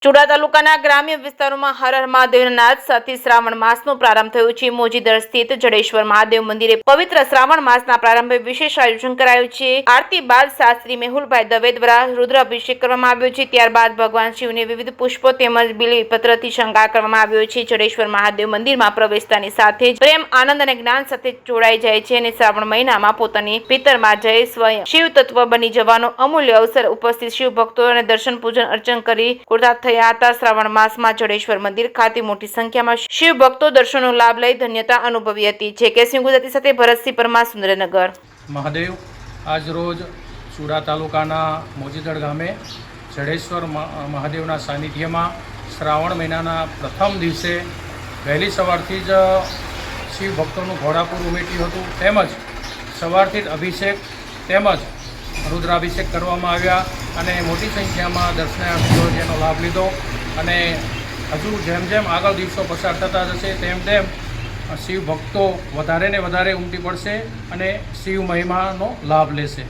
ચુડા તાલુકાના ગ્રામ્ય વિસ્તારોમાં હર હર મહાદેવના નાદ સાથે શ્રાવણ માસનો પ્રારંભ થયો છે। મોજીદર સ્થિત જડેશ્વર મહાદેવ મંદિરે પવિત્ર શ્રાવણ માસના પ્રારંભે વિશેષ આયોજન કરાયું છે। આરતી બાદ શાસ્ત્રી મેહુલભાઈ દવે દ્વારા રુદ્રાભિષેક કરવામાં આવ્યો છે। ત્યારબાદ ભગવાન શિવને વિવિધ પુષ્પો તેમજ બીલીપત્રથી શણગાર કરવામાં આવ્યો છે। જડેશ્વર મહાદેવ મંદિરમાં પ્રવેશતાની સાથે જ પ્રેમ, આનંદ અને જ્ઞાન સાથે જોડાઈ જાય છે અને શ્રાવણ મહિનામાં પોતાની પિતરમાં જય સ્વયં શિવ તત્વ બની જવાનો અમૂલ્ય અવસર ઉપસ્થિત શિવ ભક્તો અને દર્શન પૂજન અર્ચન કરી કૃતાર્થ થયા હતા। શ્રાવણ માસમાં જડેશ્વર મંદિર ખાતે મોટી સંખ્યામાં શિવ ભક્તો દર્શનનો લાભ લઈ ધન્યતા અનુભવી હતી। જે સિંહ ગુજરાતી સાથે ભરતસિંહ પરમાર, સુરેન્દ્રનગર। મહાદેવ આજ રોજ ચુડા તાલુકાના મોજીદર ગામે જડેશ્વર મહાદેવના સાનિધ્યમાં શ્રાવણ મહિનાના પ્રથમ દિવસે વહેલી સવારથી જ શિવ ભક્તોનું ઘોડાપુર ઉમટ્યું હતું, તેમજ સવારથી જ અભિષેક તેમજ રુદ્રાભિષેક કરવામાં આવ્યા અને મોટી સંખ્યામાં દર્શનાર્થીઓ જેનો લાભ લીધો અને હજુ જેમ જેમ આગળ દિવસો પસાર થતા જશે તેમ શિવ ભક્તો વધારે ને વધારે ઉમટી પડશે અને શિવ મહિમાનો લાભ લેશે।